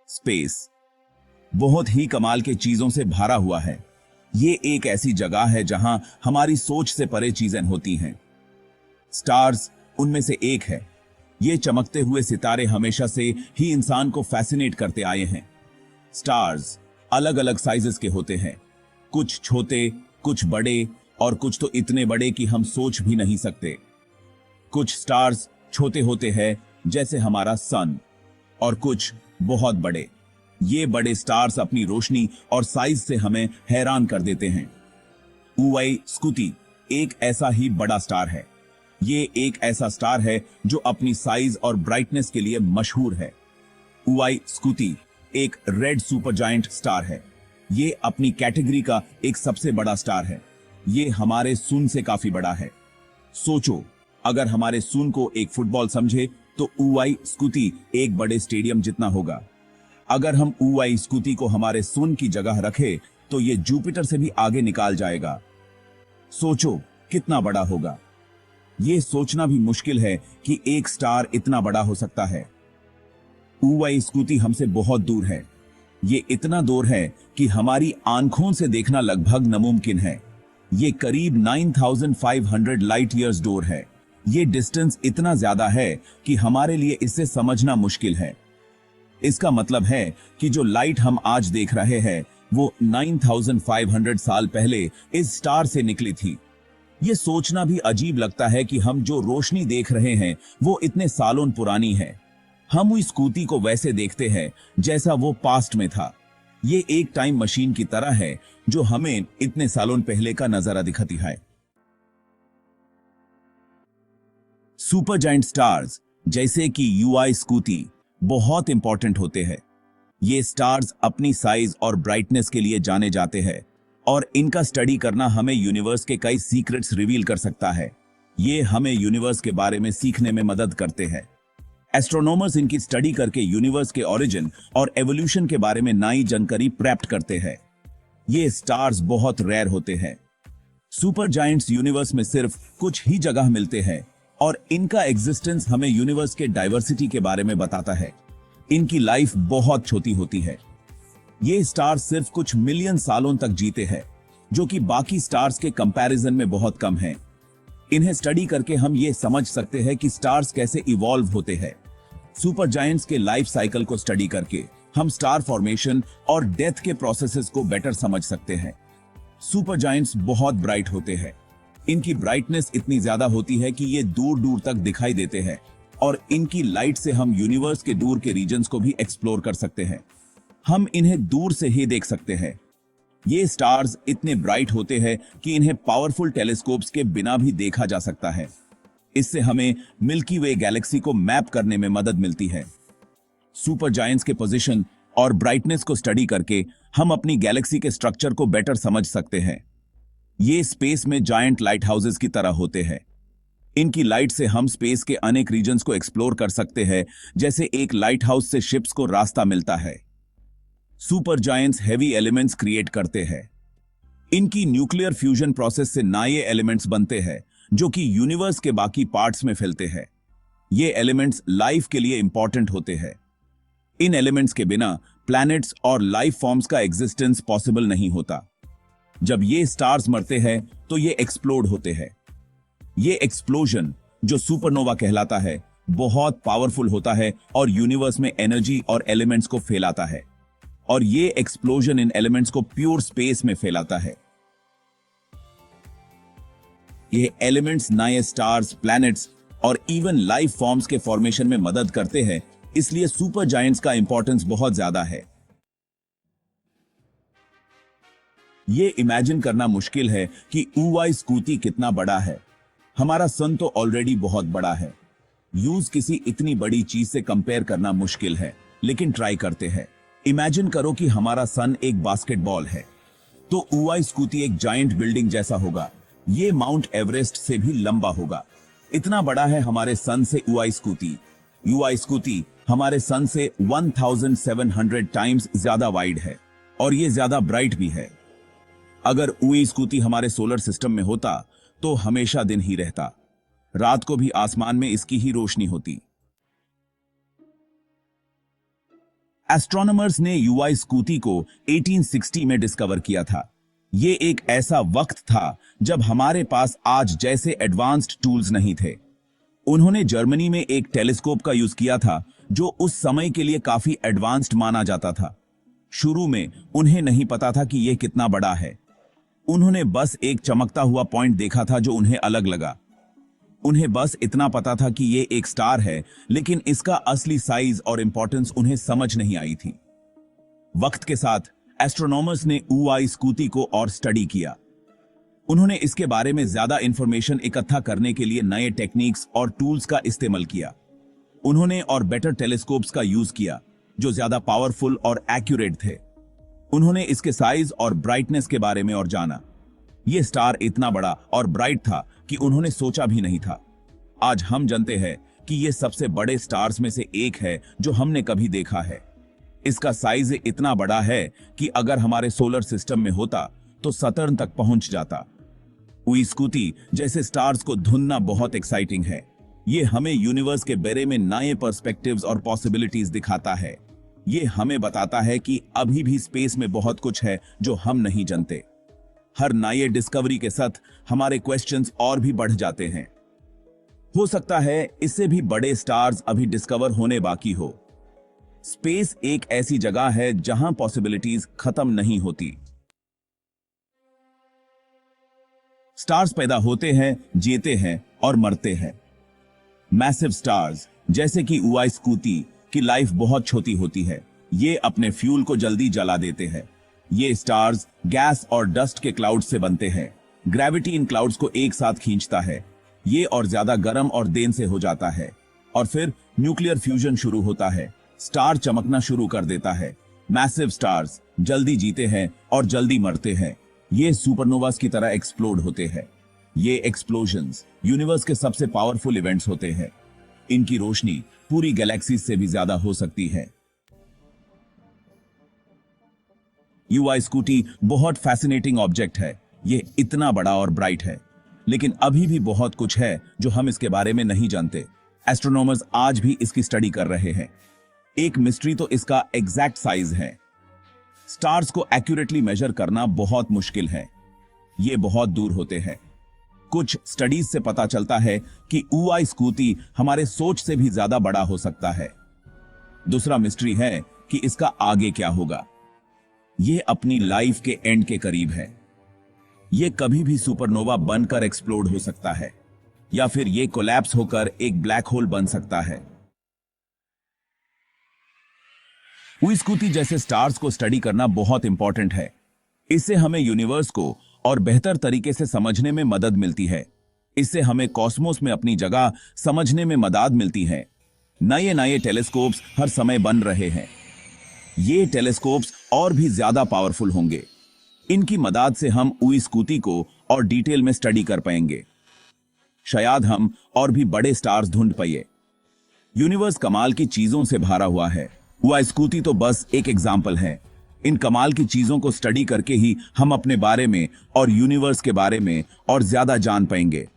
Space बहुत ही कमाल के चीजों से भरा हुआ है। ये एक ऐसी जगह है जहां हमारी सोच से परे चीजें होती हैं। स्टार्स उनमें से एक है। ये चमकते हुए सितारे हमेशा से ही इंसान को फैसिनेट करते आए हैं। स्टार्स अलग अलग साइजेस के होते हैं, कुछ छोटे, कुछ बड़े और कुछ तो इतने बड़े कि हम सोच भी नहीं सकते। कुछ स्टार्स छोटे होते हैं जैसे हमारा सन, और कुछ बहुत बड़े। ये बड़े स्टार्स अपनी रोशनी और साइज से हमें हैरान कर देते हैं। ऊवाई स्कूटी एक ऐसा ही बड़ा स्टार है। ये एक ऐसा स्टार है जो अपनी साइज और ब्राइटनेस के लिए मशहूर है। ऊवाई स्कूटी एक रेड सुपर जायंट स्टार है। ये अपनी कैटेगरी का एक सबसे बड़ा स्टार है। ये हमारे सून से काफी बड़ा है। सोचो, अगर हमारे सून को एक फुटबॉल समझे तो ऊवाई स्कूटी एक बड़े स्टेडियम जितना होगा। अगर हम ऊवाई स्कूटी को हमारे सून की जगह रखें तो ये जुपिटर से भी आगे निकाल जाएगा। सोचो कितना बड़ा होगा। ये सोचना भी मुश्किल है कि एक स्टार इतना बड़ा हो सकता है। ऊवाई स्कूटी हमसे बहुत दूर है। ये इतना दूर है कि हमारी आंखों से देखना लगभग नामुमकिन है। ये करीब 9500 लाइट ईयर्स दूर है। ये डिस्टेंस इतना ज्यादा है कि हमारे लिए इसे समझना मुश्किल है। इसका मतलब है कि जो लाइट हम आज देख रहे हैं वो 9500 साल पहले इस स्टार से निकली थी। ये सोचना भी अजीब लगता है कि हम जो रोशनी देख रहे हैं वो इतने सालों पुरानी है। हम उस स्कूटी को वैसे देखते हैं जैसा वो पास्ट में था। ये एक टाइम मशीन की तरह है जो हमें इतने सालों पहले का नजारा दिखाती है। सुपर जायंट स्टार्स जैसे कि यूआई स्कूटी बहुत इंपॉर्टेंट होते हैं। ये स्टार्स अपनी साइज और ब्राइटनेस के लिए जाने जाते हैं और इनका स्टडी करना हमें यूनिवर्स के कई सीक्रेट्स रिवील कर सकता है। ये हमें यूनिवर्स के बारे में सीखने में मदद करते हैं। एस्ट्रोनॉमर्स इनकी स्टडी करके यूनिवर्स के ओरिजिन और एवोल्यूशन के बारे में नई जानकारी प्राप्त करते हैं। ये स्टार्स बहुत रेयर होते हैं। सुपर जायंट्स यूनिवर्स में सिर्फ कुछ ही जगह मिलते हैं और इनका एग्जिस्टेंस हमें यूनिवर्स के डाइवर्सिटी के बारे में बताता है। इनकी लाइफ बहुत छोटी होती है। ये स्टार्स सिर्फ कुछ मिलियन सालों तक जीते हैं, जो कि बाकी स्टार्स के कंपैरिजन में बहुत कम है। इन्हें स्टडी करके हम ये समझ सकते हैं कि स्टार्स कैसे इवॉल्व होते हैं। सुपर जायंट्स के लाइफ साइकिल को स्टडी करके हम स्टार फॉर्मेशन और डेथ के प्रोसेसेस को बेटर समझ सकते हैं। सुपर जायंट्स बहुत ब्राइट होते हैं। इनकी ब्राइटनेस इतनी ज्यादा होती है कि ये दूर दूर तक दिखाई देते हैं और इनकी लाइट से हम यूनिवर्स के दूर के रीजन्स को भी एक्सप्लोर कर सकते हैं। हम इन्हें दूर से ही देख सकते हैं। ये स्टार्स इतने ब्राइट होते हैं कि इन्हें पावरफुल टेलीस्कोप्स के बिना भी देखा जा सकता है। इससे हमें मिल्की वे गैलेक्सी को मैप करने में मदद मिलती है। सुपर जायंट्स के पोजीशन और ब्राइटनेस को स्टडी करके हम अपनी गैलेक्सी के स्ट्रक्चर को बेटर समझ सकते हैं। ये स्पेस में जायंट लाइट हाउसेस की तरह होते हैं। इनकी लाइट से हम स्पेस के अनेक रीजन्स को एक्सप्लोर कर सकते हैं, जैसे एक लाइट हाउस से शिप्स को रास्ता मिलता है। Super giants heavy elements create करते हैं। इनकी न्यूक्लियर फ्यूजन प्रोसेस से नए एलिमेंट्स बनते हैं जो कि यूनिवर्स के बाकी पार्ट्स में फैलते हैं। ये एलिमेंट्स लाइफ के लिए इंपॉर्टेंट होते हैं। इन एलिमेंट्स के बिना प्लैनेट्स और लाइफ फॉर्म्स का एग्जिस्टेंस पॉसिबल नहीं होता। जब ये स्टार्स मरते हैं तो ये एक्सप्लोड होते हैं। ये एक्सप्लोजन, जो सुपरनोवा कहलाता है, बहुत पावरफुल होता है और यूनिवर्स में एनर्जी और एलिमेंट्स को फैलाता है। और ये एक्सप्लोजन इन एलिमेंट्स को प्योर स्पेस में फैलाता है। ये एलिमेंट्स नए स्टार्स, प्लैनेट्स और इवन लाइफ फॉर्म्स के फॉर्मेशन में मदद करते हैं। इसलिए सुपर जायंट्स का इंपॉर्टेंस बहुत ज्यादा है। ये इमेजिन करना मुश्किल है कि ऊवाई स्कूटी कितना बड़ा है। हमारा सन तो ऑलरेडी बहुत बड़ा है। यूज किसी इतनी बड़ी चीज से कंपेयर करना मुश्किल है, लेकिन ट्राई करते हैं। इमेजिन करो कि हमारा सन एक बास्केटबॉल है, तो ऊवाई स्कूटी एक जायंट बिल्डिंग जैसा होगा। ये माउंट एवरेस्ट से भी लंबा होगा। इतना बड़ा है हमारे सन से ऊवाई स्कूटी। ऊवाई स्कूटी हमारे सन से 1700 टाइम्स ज्यादा वाइड है और ये ज्यादा ब्राइट भी है। अगर ऊवाई स्कूटी हमारे सोलर सिस्टम में होता तो हमेशा दिन ही रहता। रात को भी आसमान में इसकी ही रोशनी होती। एस्ट्रोनॉमर्स ने यूआई स्कूती को 1860 में डिस्कवर किया था। ये एक ऐसा वक्त था जब हमारे पास आज जैसे एडवांस्ड टूल्स नहीं थे। उन्होंने जर्मनी में एक टेलीस्कोप का यूज किया था जो उस समय के लिए काफी एडवांस्ड माना जाता था। शुरू में उन्हें नहीं पता था कि यह कितना बड़ा है। उन्होंने बस एक चमकता हुआ पॉइंट देखा था जो उन्हें अलग लगा। उन्हें बस इतना पता था कि यह एक स्टार है, लेकिन इसका असली साइज और इंपॉर्टेंस उन्हें समझ नहीं आई थी। वक्त के साथ एस्ट्रोनॉमर्स ने यूआई स्कूती को और स्टडी किया। उन्होंने इसके बारे में ज्यादा इंफॉर्मेशन इकट्ठा करने के लिए नए टेक्निक्स और टूल्स का इस्तेमाल किया। उन्होंने और बेटर टेलीस्कोप्स का यूज किया जो ज्यादा पावरफुल और एक्यूरेट थे। उन्होंने इसके साइज और ब्राइटनेस के बारे में और जाना। यह स्टार इतना बड़ा और ब्राइट था कि उन्होंने सोचा भी नहीं था। आज हम जानते हैं कि यह सबसे बड़े स्टार्स में से एक है जो हमने कभी देखा है। इसका साइज इतना बड़ा है कि अगर हमारे सोलर सिस्टम में होता तो सतर्न तक पहुंच जाता। यूआई स्कूती जैसे स्टार्स को ढूंढना बहुत एक्साइटिंग है। ये हमें यूनिवर्स के बारे में नए पर्सपेक्टिव्स और पॉसिबिलिटीज दिखाता है। ये हमें बताता है कि अभी भी स्पेस में बहुत कुछ है जो हम नहीं जानते। हर नए डिस्कवरी के साथ हमारे क्वेश्चंस और भी बढ़ जाते हैं। हो सकता है इससे भी बड़े स्टार्स अभी डिस्कवर होने बाकी हो। स्पेस एक ऐसी जगह है जहां पॉसिबिलिटीज खत्म नहीं होती। स्टार्स पैदा होते हैं, जीते हैं और मरते हैं। मैसिव स्टार्स जैसे कि यूआई स्कूती की लाइफ बहुत छोटी होती है। ये अपने फ्यूल को जल्दी जला देते हैं। ये स्टार्स गैस और डस्ट के क्लाउड्स से बनते हैं। ग्रेविटी इन क्लाउड्स को एक साथ खींचता है। ये और ज्यादा गर्म और देर से हो जाता है और फिर न्यूक्लियर फ्यूजन शुरू होता है। स्टार चमकना शुरू कर देता है। मैसिव स्टार्स जल्दी जीते हैं और जल्दी मरते हैं। ये सुपरनोवास की तरह एक्सप्लोड होते हैं। ये एक्सप्लोजन्स यूनिवर्स के सबसे पावरफुल इवेंट्स होते हैं। इनकी रोशनी पूरी गैलेक्सी से भी ज्यादा हो सकती है। यूआई स्कूटी बहुत फैसिनेटिंग ऑब्जेक्ट है। ये इतना बड़ा और ब्राइट है, लेकिन अभी भी बहुत कुछ है जो हम इसके बारे में नहीं जानते। एस्ट्रोनॉमर्स आज भी इसकी स्टडी कर रहे हैं। एक मिस्ट्री तो इसका एग्जैक्ट साइज है। स्टार्स को एक्यूरेटली मेजर करना बहुत मुश्किल है। ये बहुत दूर होते हैं। कुछ स्टडीज से पता चलता है कि यूआई स्कूती हमारे सोच से भी ज्यादा बड़ा हो सकता है। दूसरा मिस्ट्री है कि इसका आगे क्या होगा। यह अपनी लाइफ के एंड के करीब है। यह कभी भी सुपरनोवा बनकर एक्सप्लोड हो सकता है या फिर यह कोलैप्स होकर एक ब्लैक होल बन सकता है। यूआई स्कूती जैसे स्टार्स को स्टडी करना बहुत इंपॉर्टेंट है। इससे हमें यूनिवर्स को और बेहतर तरीके से समझने में मदद मिलती है। इससे हमें कॉस्मोस में अपनी जगह समझने में मदद मिलती है। नए नए टेलीस्कोप्स हर समय बन रहे हैं। ये टेलीस्कोप्स और भी ज्यादा पावरफुल होंगे। इनकी मदद से हम यूआई स्कूती को और डिटेल में स्टडी कर पाएंगे। शायद हम और भी बड़े स्टार्स ढूंढ पाए। यूनिवर्स कमाल की चीजों से भरा हुआ है। यूआई स्कूती तो बस एक एग्जाम्पल है। इन कमाल की चीजों को स्टडी करके ही हम अपने बारे में और यूनिवर्स के बारे में और ज्यादा जान पाएंगे।